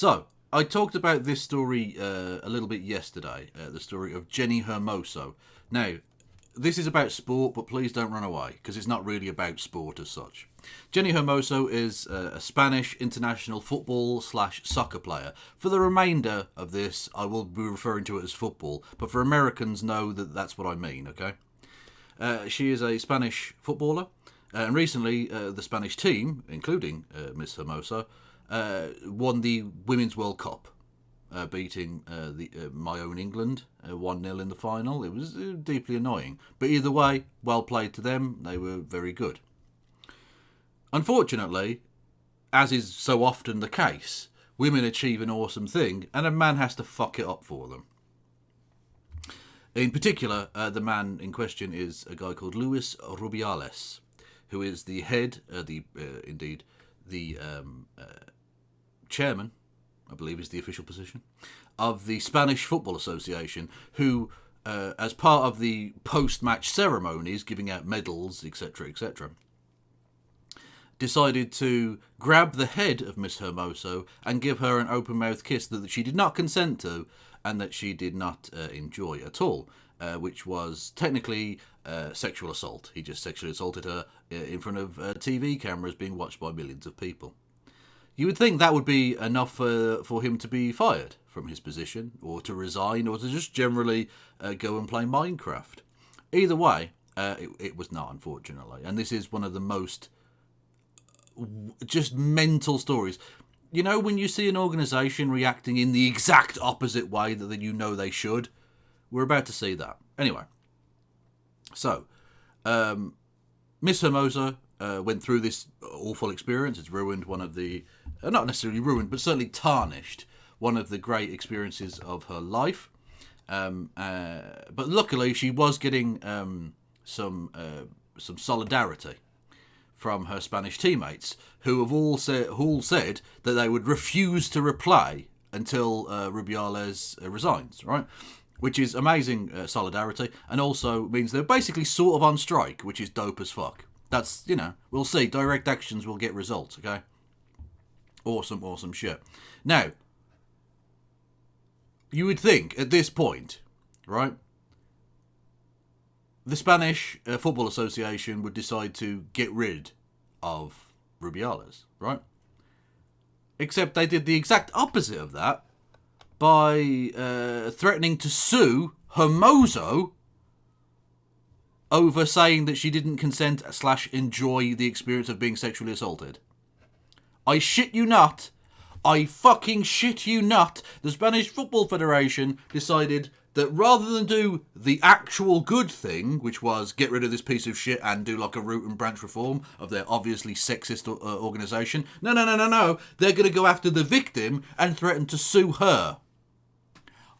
So, I talked about this story a little bit yesterday, the story of Jenni Hermoso. Now, this is about sport, but please don't run away, because it's not really about sport as such. Jenni Hermoso is a Spanish international football/soccer player. For the remainder of this, I will be referring to it as football, but for Americans, know that that's what I mean, okay? She is a Spanish footballer, and recently the Spanish team, including Miss Hermoso, won the Women's World Cup, beating my own England 1-0 in the final. It was deeply annoying. But either way, well played to them. They were very good. Unfortunately, as is so often the case, women achieve an awesome thing and a man has to fuck it up for them. In particular, the man in question is a guy called Luis Rubiales, who is the head, the chairman, I believe is the official position, of the Spanish Football Association, who, as part of the post-match ceremonies, giving out medals, etc., decided to grab the head of Miss Hermoso and give her an open-mouthed kiss that she did not consent to and that she did not enjoy at all, which was technically sexual assault. He just sexually assaulted her in front of TV cameras being watched by millions of people. You would think that would be enough for him to be fired from his position, or to resign, or to just generally go and play Minecraft. Either way, it was not, unfortunately. And this is one of the most just mental stories. You know, when you see an organisation reacting in the exact opposite way that you know they should? We're about to see that. Anyway, so, Miss Hermoso went through this awful experience. It's ruined one of the, not necessarily ruined, but certainly tarnished one of the great experiences of her life. But luckily, she was getting some solidarity from her Spanish teammates, who have all said that they would refuse to reply until Rubiales resigns, right? Which is amazing solidarity, and also means they're basically sort of on strike, which is dope as fuck. That's, we'll see. Direct actions will get results, okay? Awesome shit. Now, you would think at this point, right, the Spanish Football Association would decide to get rid of Rubiales, right? Except they did the exact opposite of that by threatening to sue Hermoso over saying that she didn't consent / enjoy the experience of being sexually assaulted. I shit you not. I fucking shit you not. The Spanish Football Federation decided that rather than do the actual good thing, which was get rid of this piece of shit and do like a root and branch reform of their obviously sexist organisation, no. They're going to go after the victim and threaten to sue her.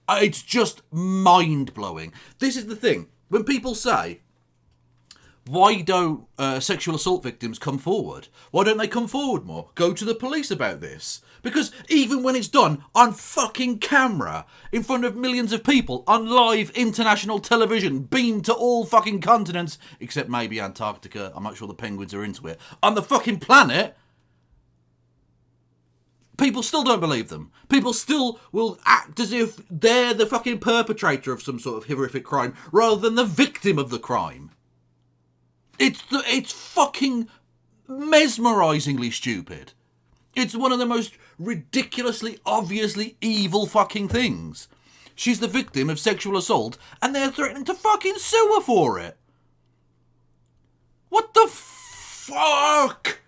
It's just mind-blowing. This is the thing. When people say, why don't sexual assault victims come forward? Why don't they come forward more? Go to the police about this. Because even when it's done on fucking camera, in front of millions of people, on live international television, beamed to all fucking continents, except maybe Antarctica, I'm not sure the penguins are into it, on the fucking planet, people still don't believe them. People still will act as if they're the fucking perpetrator of some sort of horrific crime, rather than the victim of the crime. It's fucking mesmerisingly stupid. It's one of the most ridiculously, obviously evil fucking things. She's the victim of sexual assault, and they're threatening to fucking sue her for it. What the fuck?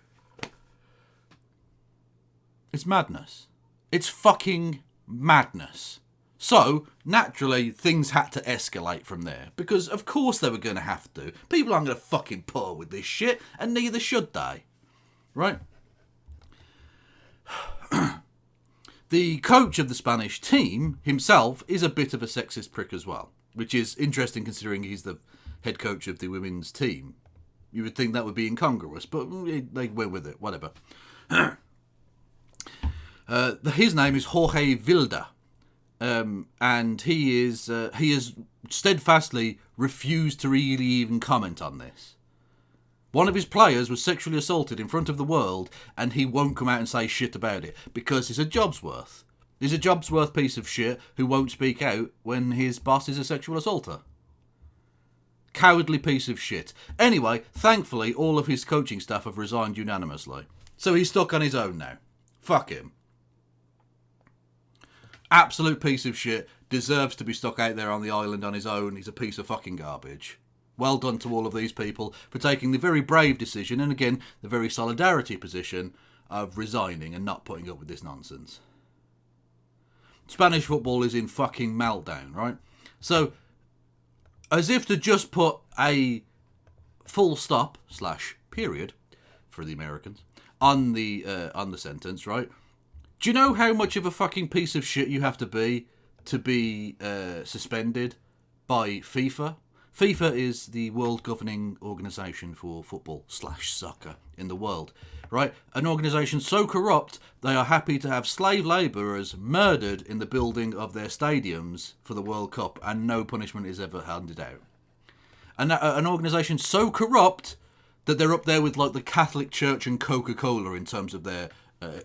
It's madness. It's fucking madness. So, naturally, things had to escalate from there. Because, of course, they were going to have to. People aren't going to fucking put up with this shit, and neither should they. Right? The coach of the Spanish team himself is a bit of a sexist prick as well. Which is interesting considering he's the head coach of the women's team. You would think that would be incongruous, but they went with it. Whatever. His name is Jorge Vilda. And he has steadfastly refused to really even comment on this. One of his players was sexually assaulted in front of the world, and he won't come out and say shit about it because he's a Jobsworth. He's a Jobsworth piece of shit who won't speak out when his boss is a sexual assaulter. Cowardly piece of shit. Anyway, thankfully, all of his coaching staff have resigned unanimously. So he's stuck on his own now. Fuck him. Absolute piece of shit. Deserves to be stuck out there on the island on his own. He's a piece of fucking garbage. Well done to all of these people for taking the very brave decision, and again, the very solidarity position of resigning and not putting up with this nonsense. Spanish football is in fucking meltdown, right? So, as if to just put a full stop / period for the Americans on the sentence, right? Do you know how much of a fucking piece of shit you have to be suspended by FIFA? FIFA is the world governing organisation for football / soccer in the world, right? An organisation so corrupt they are happy to have slave labourers murdered in the building of their stadiums for the World Cup, and no punishment is ever handed out. And an organisation so corrupt that they're up there with like the Catholic Church and Coca-Cola in terms of their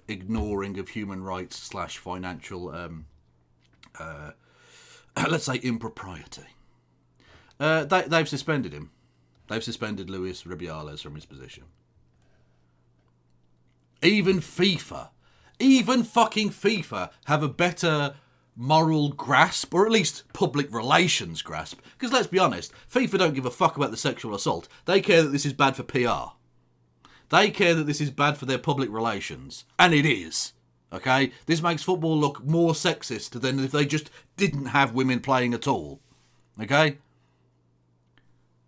ignoring of human rights / financial, let's say, impropriety. They've suspended him. They've suspended Luis Rubiales from his position. Even fucking FIFA have a better moral grasp, or at least public relations grasp. Because let's be honest, FIFA don't give a fuck about the sexual assault. They care that this is bad for PR. They care that this is bad for their public relations. And it is. Okay? This makes football look more sexist than if they just didn't have women playing at all. Okay?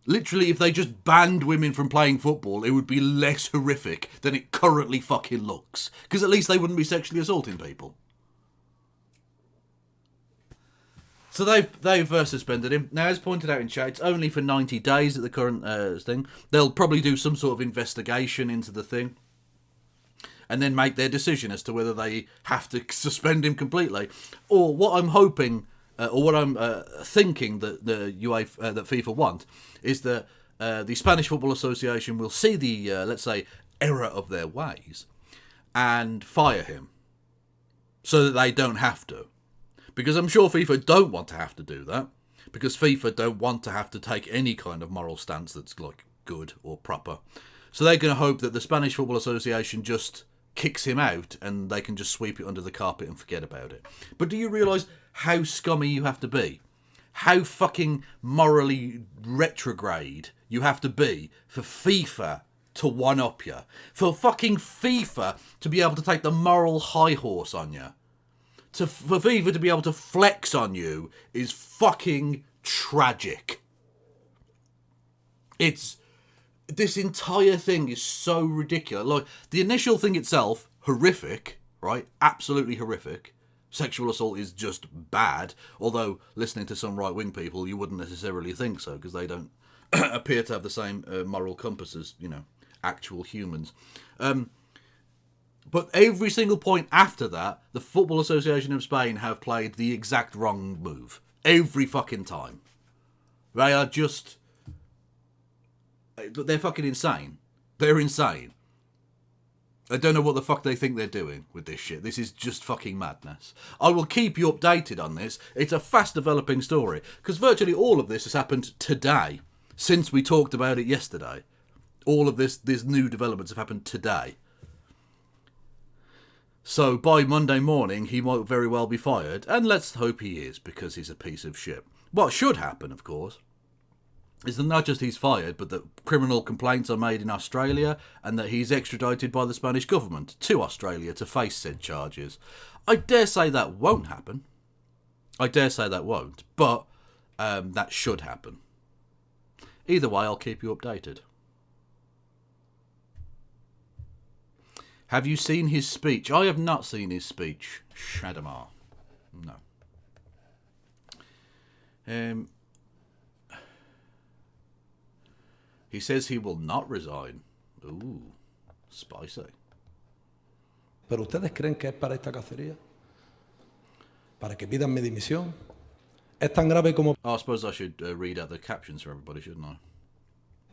Literally, if they just banned women from playing football, it would be less horrific than it currently fucking looks. Because at least they wouldn't be sexually assaulting people. So they've suspended him. Now, as pointed out in chat, it's only for 90 days at the current thing. They'll probably do some sort of investigation into the thing, and then make their decision as to whether they have to suspend him completely, or what I'm hoping, or what I'm thinking that the UEFA, that FIFA want, is that the Spanish Football Association will see the, let's say, error of their ways, and fire him, so that they don't have to. Because I'm sure FIFA don't want to have to do that. Because FIFA don't want to have to take any kind of moral stance that's like good or proper. So they're going to hope that the Spanish Football Association just kicks him out and they can just sweep it under the carpet and forget about it. But do you realise how scummy you have to be? How fucking morally retrograde you have to be for FIFA to one-up you? For fucking FIFA to be able to take the moral high horse on you? For FIFA to be able to flex on you is fucking tragic. This entire thing is so ridiculous. Like, the initial thing itself, horrific, right? Absolutely horrific. Sexual assault is just bad. Although, listening to some right-wing people, you wouldn't necessarily think so, because they don't appear to have the same moral compass as, actual humans. But every single point after that, the Football Association of Spain have played the exact wrong move. Every fucking time. They are just... They're fucking insane. They're insane. I don't know what the fuck they think they're doing with this shit. This is just fucking madness. I will keep you updated on this. It's a fast developing story. Because virtually all of this has happened today. Since we talked about it yesterday. All of these new developments have happened today. So by Monday morning, he might very well be fired. And let's hope he is, because he's a piece of shit. What should happen, of course, is that not just he's fired, but that criminal complaints are made in Australia and that he's extradited by the Spanish government to Australia to face said charges. I dare say that won't happen. I dare say that won't. But that should happen. Either way, I'll keep you updated. Have you seen his speech? I have not seen his speech. Shadamar. No. He says he will not resign. Ooh, spicy. ¿Pero ustedes creen que es para esta cacería? ¿Para que pidan mi dimisión? ¿Es tan grave como...? Oh, I suppose I should read out the captions for everybody, shouldn't I?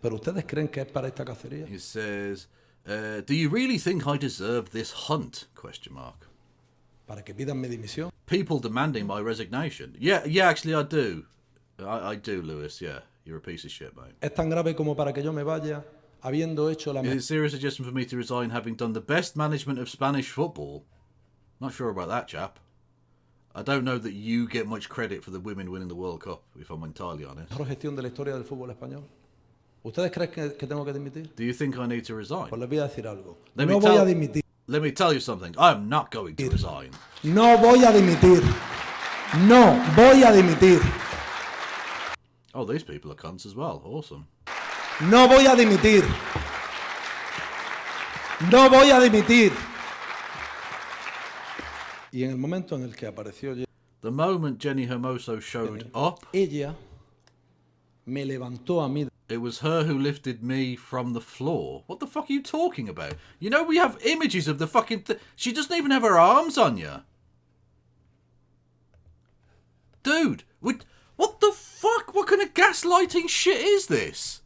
¿Pero ustedes creen que es para esta cacería? He says, do you really think I deserve this hunt? Question mark. ¿Para que pidan mi dimisión? People demanding my resignation. Yeah, actually I do. I do, Lewis, yeah. You're a piece of shit, mate. ¿Es tan grave como para que yo me vaya habiendo hecho la Is it a serious suggestion for me to resign having done the best management of Spanish football? Not sure about that, chap. I don't know that you get much credit for the women winning the World Cup, if I'm entirely honest. mejor gestión de la historia del fútbol español? ¿Ustedes creen que tengo que dimitir? Do you think I need to resign? Pues les voy a decir algo. Let me No voy tell- a dimitir. Let me tell you something. I'm not going to resign. No voy a dimitir. No voy a dimitir. Oh, these people are cunts as well. Awesome. No voy a dimitir. No voy a dimitir. Y en el momento en el que apareció The moment Jenni Hermoso showed up, ella, me levantó a mí. it was her who lifted me from the floor. What the fuck are you talking about? You know, we have images of the fucking... She doesn't even have her arms on you. Dude, what the fuck? What kind of gaslighting shit is this?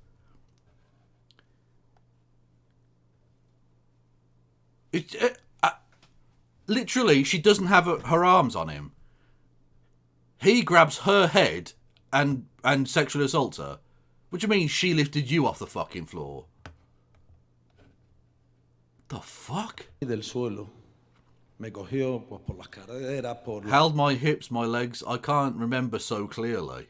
Literally, she doesn't have her arms on him. He grabs her head and sexually assaults her. What do you mean she lifted you off the fucking floor? The fuck? Del suelo. Me cogió pues, por las caderas, por las Held my hips, my legs. I can't remember so clearly.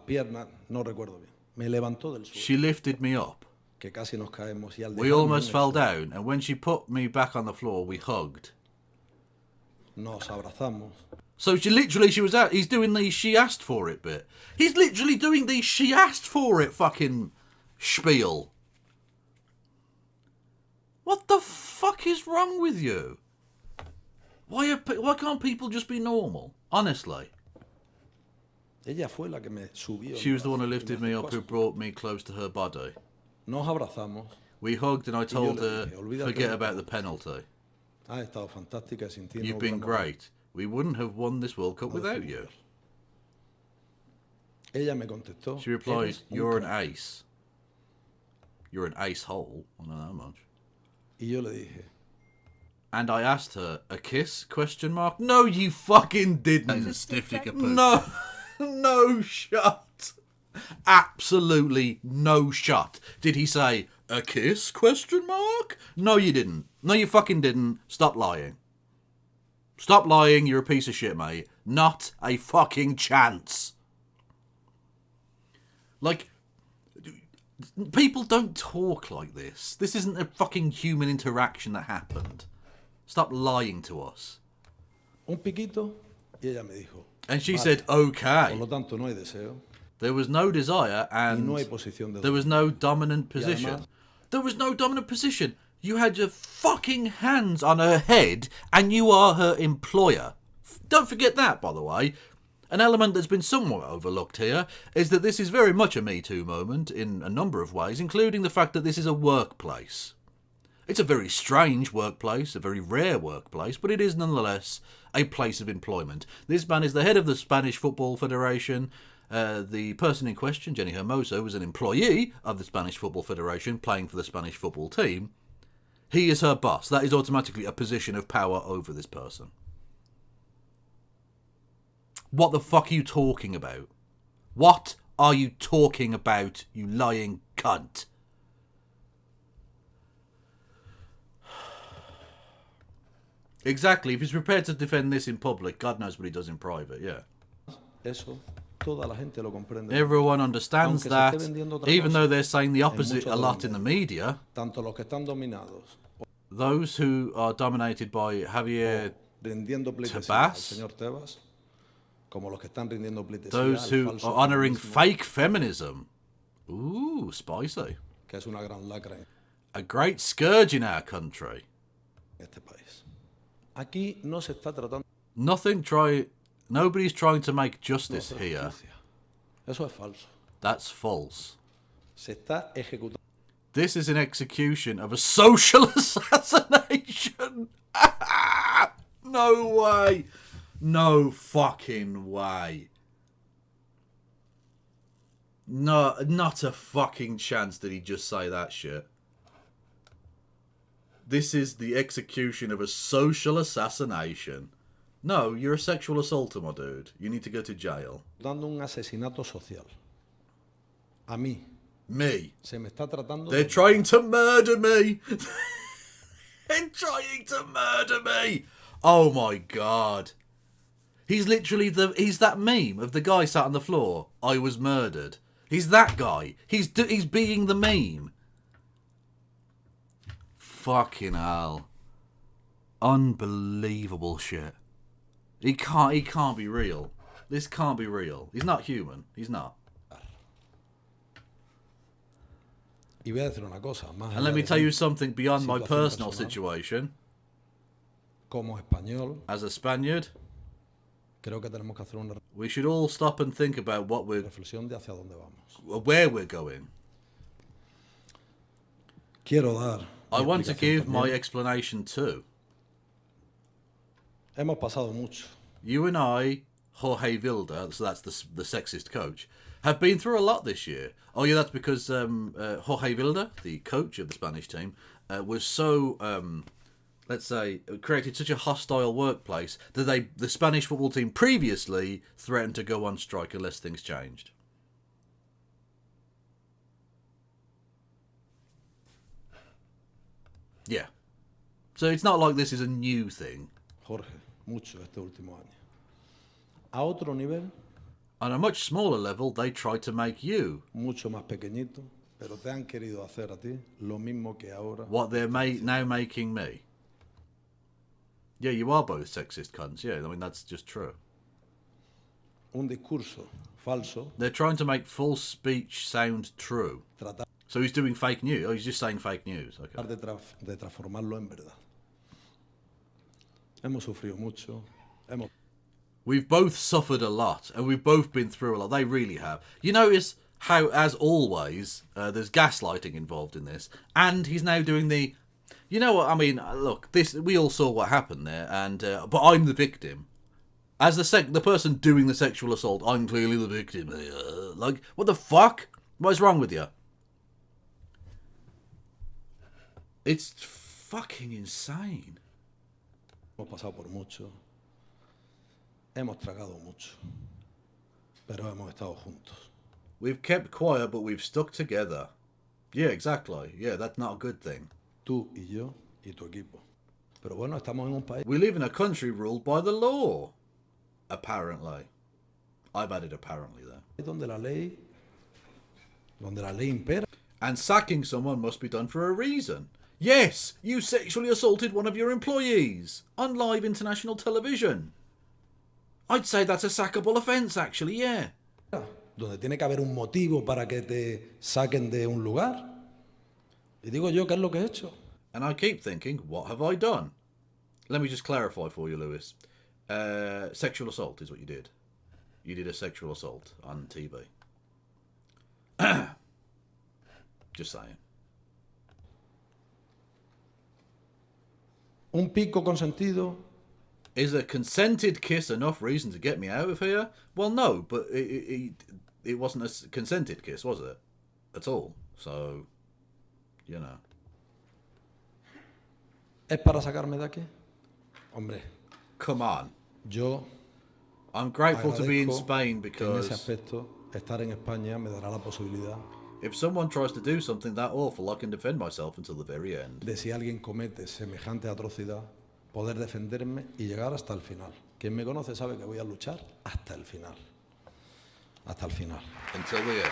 piernas, no recuerdo bien. Me levantó del suelo, She lifted me up. que casi nos caemos. Y al We dejarme almost en el fell suelo, down, and when she put me back on the floor, we hugged. nos abrazamos. So she was out. He's doing the she asked for it bit. He's literally doing the she asked for it fucking spiel. What the fuck is wrong with you? Why can't people just be normal? Honestly. Ella fue la que me subió. She was the one who y me lifted me acercó up, a who su- brought me close to her body. Nos abrazamos. We hugged and I told le her, dije, "Olvídate forget de about todo. the penalty. Ha estado fantástica y sin ti You've no been hubiéramos- great. We wouldn't have won this World Cup without you. Ella me contestó. She replied, "Eres un you're an crack". ace. You're an ace hole. I don't know how much. Y yo le dije, And I asked her, a kiss? Question mark. No, you fucking didn't. He's a stiff dick of poo. No, no shot. Absolutely no shot. Did he say, a kiss? Question mark. No, you didn't. No, you fucking didn't. Stop lying. Stop lying. You're a piece of shit, mate. Not a fucking chance. Like, people don't talk like this. This isn't a fucking human interaction that happened. Stop lying to us. un piquito. Y ella me dijo, And she "Vale, said, por okay. lo tanto no hay deseo. There was no desire Y and no hay posición de there was no dominant position. además- There was no dominant position. You had your fucking hands on her head and you are her employer. Don't forget that, by the way. An element that's been somewhat overlooked here is that this is very much a Me Too moment in a number of ways, including the fact that this is a workplace. It's a very strange workplace, a very rare workplace, but it is nonetheless a place of employment. This man is the head of the Spanish Football Federation. The person in question, Jenni Hermoso, was an employee of the Spanish Football Federation playing for the Spanish football team. He is her boss. That is automatically a position of power over this person. What the fuck are you talking about? What are you talking about, you lying cunt? Exactly. If he's prepared to defend this in public, God knows what he does in private, yeah. Eso, toda la gente lo comprende. Everyone understands Aunque se that, esté vendiendo otra even cosa, though they're saying the opposite muchos a de lot los in the medios. media. Tanto los que están dominados, Those who are dominated by Javier, rindiendo pleitesía Tebas. al señor Tebas, como los que están rindiendo pleitesía those al who falso are honouring feminismo, fake feminism. Ooh, spicy. que es una gran lacra en A great scourge in our country. este país. Aquí no se está tratando Nobody's trying to make de justice hacer here. justicia. Eso es falso. That's false. Se está ejecutando This is an execution of a social assassination. No way. No fucking way. No, not a fucking chance did he just say that shit. This is the execution of a social assassination. No, you're a sexual assaulter, my dude. You need to go to jail. Dando un asesinato social. A mí. Me. Se me está tratando They're trying to murder me. They're trying to murder me. Oh my god. He's literally he's that meme of the guy sat on the floor. I was murdered. He's that guy. He's being the meme. Fucking hell. Unbelievable shit. He can't be real. This can't be real. He's not human. He's not. Y voy a decir una cosa, más And let me allá tell de you something beyond my situación personal personal. situation. Como español, As a Spaniard, creo que tenemos que hacer una we should all stop and think about reflexión de hacia dónde vamos. where we're going. Quiero dar I mi want to explicación give my también. explanation too. Hemos pasado mucho. You and I, Jorge Vilda, so that's the sexist coach, have been through a lot this year. Oh yeah, that's because Jorge Vilda, the coach of the Spanish team, was so, let's say, created such a hostile workplace that the Spanish football team previously threatened to go on strike unless things changed. Yeah. So it's not like this is a new thing. Jorge, mucho este último año. A otro nivel, On a much smaller level, they tried to make you mucho más pequeñito, pero te han querido hacer a ti lo mismo que ahora. what they're now making me. Yeah, you are both sexist cunts. Yeah, I mean, that's just true. Un discurso falso, They're trying to make false speech sound true. tratar So he's doing fake news. Oh, he's just saying fake news. Okay. de transformarlo en verdad. Hemos sufrido mucho, We've both suffered a lot, and we've both been through a lot. They really have. You notice how, as always, there's gaslighting involved in this, and he's now doing the. You know what I mean? Look, this we all saw what happened there, and but I'm the victim. As the person doing the sexual assault, I'm clearly the victim. Like, what the fuck? What's wrong with you? It's fucking insane. hemos pasado por mucho, hemos tragado mucho, pero hemos estado juntos. We've kept quiet, but we've stuck together. Yeah, exactly. Yeah, that's not a good thing. Tú y yo y tu equipo. Pero bueno, estamos en un país We live in a country ruled by the law. Apparently. I've added apparently there. donde la ley impera. And sacking someone must be done for a reason. Yes, you sexually assaulted one of your employees on live international television. I'd say that's a sackable offence, actually, yeah. Donde tiene que haber un motivo para que te saquen de un lugar. Y digo yo, ¿qué es lo que he hecho? And I keep thinking, what have I done? Let me just clarify for you, Lewis. Sexual assault is what you did. You did a sexual assault on TV. Just saying. Un pico consentido. Is a consented kiss enough reason to get me out of here? Well, no, but it wasn't a consented kiss, was it? At all. So, you know. ¿Es para sacarme de aquí? Hombre, Come on. yo I'm grateful to be in agradezco Spain que en ese because aspecto estar en España me dará la posibilidad if someone tries to do something that awful, I can defend myself until the very end. de si alguien comete semejante atrocidad, poder defenderme y llegar hasta el final. Quien me conoce sabe que voy a luchar hasta el final. Hasta el final. Until the end.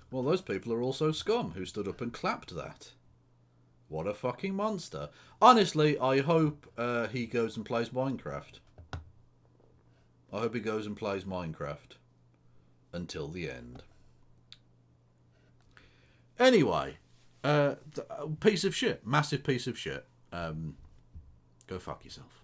Well, those people are also scum who stood up and clapped that. What a fucking monster. Honestly, I hope he goes and plays Minecraft. I hope he goes and plays Minecraft. Until the end. Anyway, piece of shit. Massive piece of shit. Go fuck yourself.